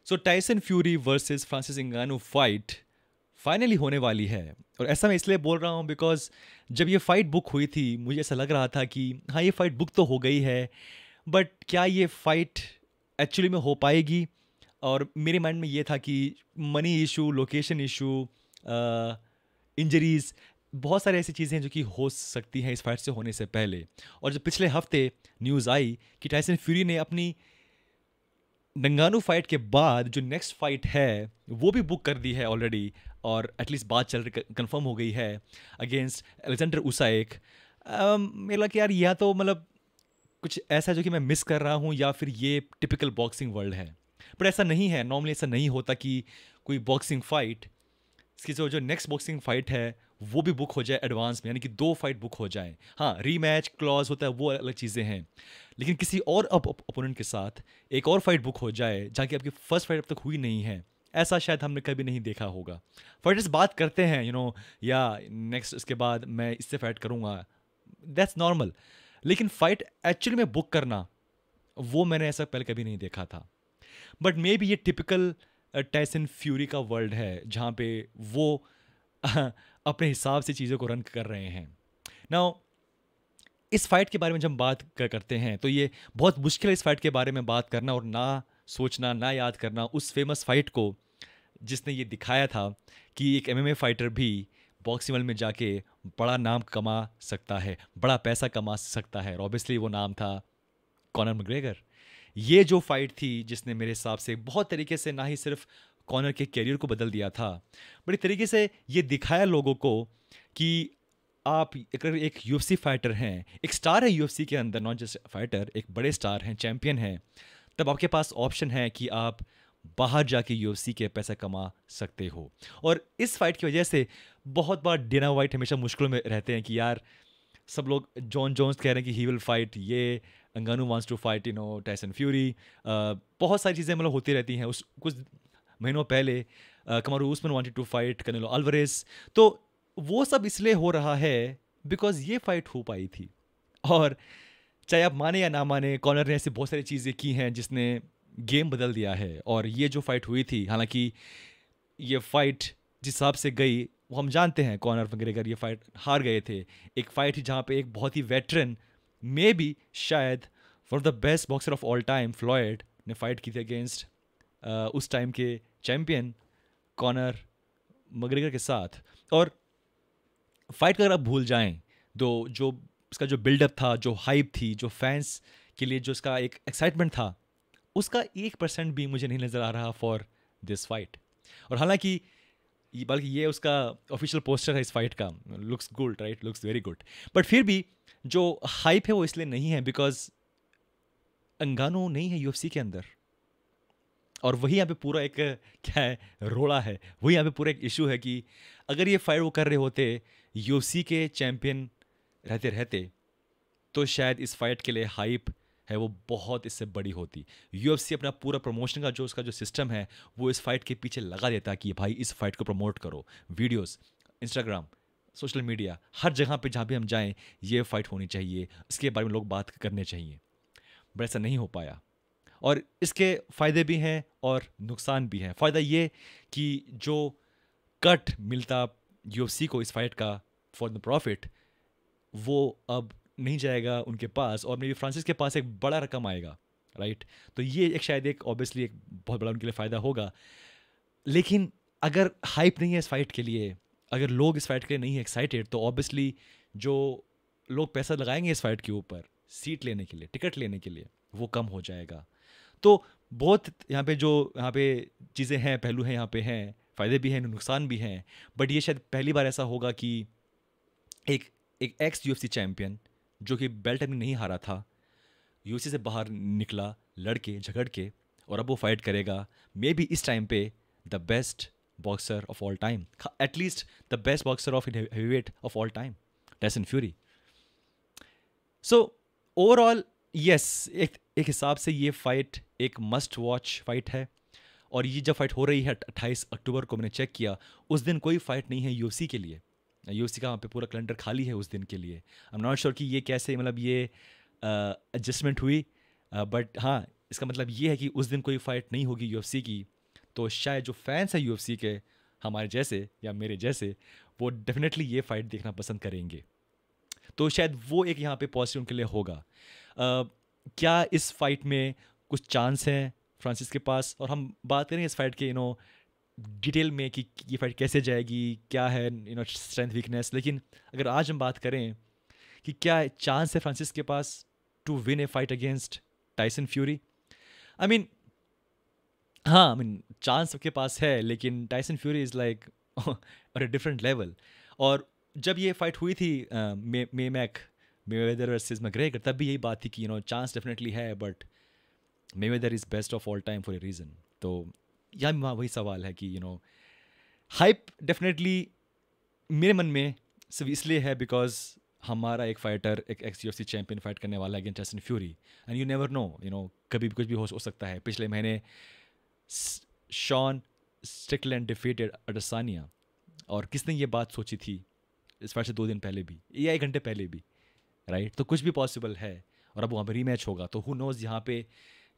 सो Tyson Fury versus Francis Ngannou fight finally होने वाली है। और ऐसा मैं इसलिए बोल रहा हूँ बिकॉज जब ये फाइट बुक हुई थी मुझे ऐसा लग रहा था कि हाँ ये फाइट बुक तो हो गई है, बट क्या ये फाइट एक्चुअली में हो पाएगी। और मेरे माइंड में ये था कि money issue, location issue, injuries, बहुत सारी ऐसी चीज़ें हैं जो कि हो सकती हैं इस फाइट से होने से पहले। और जब पिछले हफ्ते न्यूज़ आई कि टाइसन फ्यूरी ने अपनी नंगानू फाइट के बाद जो नेक्स्ट फाइट है वो भी बुक कर दी है ऑलरेडी, और एटलीस्ट बात चल रही, कंफर्म हो गई है अगेंस्ट अलेक्जेंडर उसाइक। मेरा लगा कि यार या तो मतलब कुछ ऐसा है जो कि मैं मिस कर रहा हूँ, या फिर ये टिपिकल बॉक्सिंग वर्ल्ड है। बट ऐसा नहीं है, नॉर्मली ऐसा नहीं होता कि कोई बॉक्सिंग फाइट, इसकी जो नेक्स्ट बॉक्सिंग फाइट है वो भी बुक हो जाए एडवांस में, यानी कि दो फाइट बुक हो जाए। हाँ, रीमैच क्लॉज होता है, वो अलग चीज़ें हैं, लेकिन किसी और ओपोनेंट के साथ एक और फाइट बुक हो जाए जहाँ की आपकी फर्स्ट फाइट अब तक हुई नहीं है, ऐसा शायद हमने कभी नहीं देखा होगा। फाइटर्स बात करते हैं या नेक्स्ट इसके बाद मैं इससे फाइट करूँगा, दैट्स नॉर्मल, लेकिन फाइट एक्चुअली में बुक करना वो मैंने ऐसा पहले कभी नहीं देखा था। बट मे बी ये टिपिकल टाइसन फ्यूरी का वर्ल्ड है जहाँ पे वो अपने हिसाब से चीज़ों को रन कर रहे हैं। नाउ इस फाइट के बारे में जब हम बात करते हैं तो ये बहुत मुश्किल है इस फाइट के बारे में बात करना और ना सोचना, ना याद करना उस फेमस फाइट को जिसने ये दिखाया था कि एक एमएमए फाइटर भी बॉक्सिंग वर्ल्ड में जाके बड़ा नाम कमा सकता है, बड़ा पैसा कमा सकता है। और ऑब्वियसली वो नाम था कॉनर मैग्रेगर। ये जो फाइट थी जिसने मेरे हिसाब से बहुत तरीके से ना ही सिर्फ कॉनर के कैरियर को बदल दिया था, बड़ी तरीके से ये दिखाया लोगों को कि आप अगर एक यूएफसी फाइटर हैं, एक स्टार है यूएफसी के अंदर, नॉट जस्ट फाइटर, एक बड़े स्टार हैं, चैंपियन हैं, तब आपके पास ऑप्शन है कि आप बाहर जाके यूएफसी के पैसा कमा सकते हो। और इस फाइट की वजह से बहुत बार डेना वाइट हमेशा मुश्किलों में रहते हैं कि यार सब लोग जॉन जोन्स कह रहे हैं कि ही विल फाइट, ये Ngannou wants to fight Tyson Fury, बहुत सारी चीज़ें मतलब होती रहती हैं। उस कुछ महीनों पहले Kamaru Usman wanted to fight Canelo Alvarez. तो वो सब इसलिए हो रहा है बिकॉज ये फाइट हो पाई थी। और चाहे आप माने या ना माने, कॉनर ने ऐसी बहुत सारी चीज़ें की हैं जिसने गेम बदल दिया है। और ये जो फाइट हुई थी, हालांकि ये फाइट जिस हिसाब से गई वो हम जानते हैं, कॉनर मैग्रेगर ये फाइट हार गए थे। एक फाइट थी जहाँ पे एक बहुत ही वेटरन, मे बी शायद one of the best boxer of all time, Floyd ने फाइट की थी अगेंस्ट उस टाइम के चैम्पियन कॉनर मैग्रेगर के साथ। और फाइट का अगर आप भूल जाएं तो जो इसका जो बिल्डअप था, जो हाइप थी, जो फैंस के लिए जो इसका एक एक्साइटमेंट था, उसका 1% भी मुझे नहीं नज़र आ रहा फॉर दिस फाइट। और हालांकि बल्कि ये उसका ऑफिशियल पोस्टर है इस फाइट का, looks good, right, looks very good, but फिर भी जो हाइप है वो इसलिए नहीं है बिकॉज अंगानो नहीं है यूएफसी के अंदर। और वही यहाँ पे पूरा एक क्या है, रोड़ा है, वही यहाँ पे पूरा एक इशू है कि अगर ये फाइट वो कर रहे होते यूएफसी के चैंपियन रहते रहते, तो शायद इस फाइट के लिए हाइप है वो बहुत इससे बड़ी होती। यूएफसी अपना पूरा प्रमोशन का जो उसका जो सिस्टम है वो इस फाइट के पीछे लगा देता कि भाई इस फाइट को प्रमोट करो, वीडियोस, इंस्टाग्राम, सोशल मीडिया, हर जगह पे जहाँ भी हम जाएं ये फाइट होनी चाहिए, इसके बारे में लोग बात करने चाहिए। बट ऐसा नहीं हो पाया। और इसके फ़ायदे भी हैं और नुकसान भी हैं। फ़ायदा ये कि जो कट मिलता यूएफसी को इस फाइट का फॉर द प्रॉफिट, वो अब नहीं जाएगा उनके पास, और मे बी फ्रांसिस के पास एक बड़ा रकम आएगा, राइट। तो ये एक शायद एक ऑब्वियसली एक बहुत बड़ा उनके लिए फ़ायदा होगा। लेकिन अगर हाइप नहीं है इस फाइट के लिए, अगर लोग इस फाइट के लिए नहीं है एक्साइटेड, तो ऑब्वियसली जो लोग पैसा लगाएंगे इस फाइट के ऊपर सीट लेने के लिए, टिकट लेने के लिए, वो कम हो जाएगा। तो बहुत यहाँ पे चीज़ें हैं, पहलू हैं, यहाँ पे हैं, फ़ायदे भी हैं, नुकसान भी हैं। बट ये शायद पहली बार ऐसा होगा कि एक एक एक्स यूएफसी चैंपियन जो कि बेल्ट अभी नहीं हारा था, यूएफसी से बाहर निकला लड़के झगड़ के, और अब वो फाइट करेगा मे बी इस टाइम पे the best boxer of all time, at least the best boxer of heavyweight of all time, Tyson Fury. So overall yes, एक हिसाब से ये फाइट एक मस्ट वॉच फाइट है। और ये जब फाइट हो रही है 28 अक्टूबर को, मैंने चेक किया, उस दिन कोई फाइट नहीं है यूएफसी के लिए। यूएफसी का वहाँ पे पूरा कैलेंडर खाली है उस दिन के लिए। आई एम नॉट श्योर कि ये कैसे मतलब ये एडजस्टमेंट हुई, बट हाँ, इसका मतलब ये है कि उस दिन कोई फाइट नहीं होगी यूएफसी की, तो शायद जो फैंस हैं UFC के, हमारे जैसे या मेरे जैसे, वो डेफिनेटली ये फाइट देखना पसंद करेंगे। तो शायद वो एक यहाँ पे पॉजिटिव उनके लिए होगा। क्या इस फाइट में कुछ चांस हैं फ्रांसिस के पास? और हम बात करेंगे इस फाइट के डिटेल में कि ये फाइट कैसे जाएगी, क्या है स्ट्रेंथ वीकनेस। लेकिन अगर आज हम बात करें कि क्या चांस है फ्रांसिस के पास to win a fight against Tyson Fury, I mean हाँ, आई मीन चांस सबके पास है, लेकिन टाइसन फ्यूरी इज़ लाइक और ए डिफरेंट लेवल। और जब ये फाइट हुई थी मेवेदर वर्सेस मैग्रेगर, तब भी यही बात थी कि चांस डेफिनेटली है, but Mayweather is best of all time for a reason. तो यहाँ वही सवाल है कि हाइप डेफिनेटली मेरे मन में सिर्फ इसलिए है बिकॉज हमारा एक फाइटर एक UFC चैंपियन फाइट करने वाला है against Tyson fury, and you never know कभी भी कुछ भी हो सकता है। पिछले महीने शॉन स्ट्रिकलैंड डिफीटेड अडसानिया, और किसने ये बात सोची थी इस फाइट से 2 दिन पहले भी या 1 घंटे पहले भी, राइट? तो कुछ भी पॉसिबल है, और अब वहाँ पे रीमैच होगा, तो हु नोज़ यहाँ पे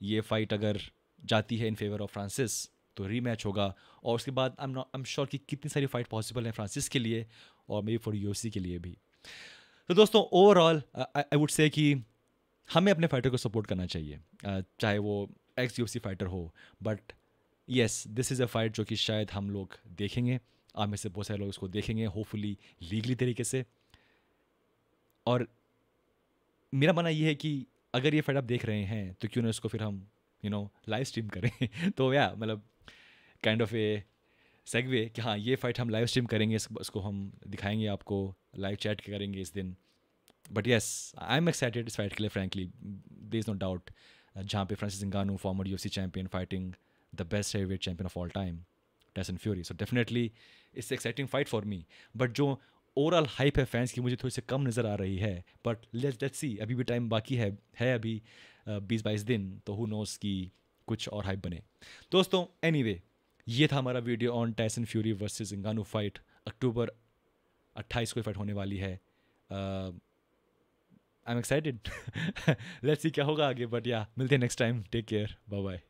ये फाइट अगर जाती है इन फेवर ऑफ फ्रांसिस तो रीमैच होगा, और उसके बाद आई एम श्योर कि कितनी सारी फाइट पॉसिबल है फ्रांसिस के लिए और मे बी फॉर UFC के लिए भी। तो दोस्तों ओवरऑल आई वुड से कि हमें अपने फाइटर को सपोर्ट करना चाहिए, चाहे वो UFC फाइटर हो, but yes this is a fight जो कि शायद हम लोग देखेंगे, आप में से बहुत सारे लोग इसको देखेंगे, होपफुली लीगली तरीके से। और मेरा मानना ये है कि अगर ये फाइट आप देख रहे हैं तो क्यों ना इसको फिर हम लाइव स्ट्रीम करें तो या मतलब काइंड ऑफ ए सेगवे कि हाँ ये फाइट हम लाइव स्ट्रीम करेंगे, इसको हम दिखाएंगे आपको, लाइव चैट करेंगे इस दिन। But yes I am excited इस फाइट के लिए, frankly there is no doubt, जहाँ पे Francis Ngannou former UFC champion fighting the best heavyweight champion of all time Tyson Fury, so definitely it's exciting fight for me. But जो overall hype है fans की मुझे थोड़ी सी कम नज़र आ रही है, बट लेट्स सी, अभी भी टाइम बाकी है अभी 20-22 दिन, तो हु नोस कि कुछ और हाइप बने। दोस्तों एनीवे ये था हमारा video on Tyson Fury versus Ngannou fight, October 28 को फाइट होने वाली है। I am excited, let's see क्या होगा आगे, बट या मिलते हैं next time, take care, bye bye.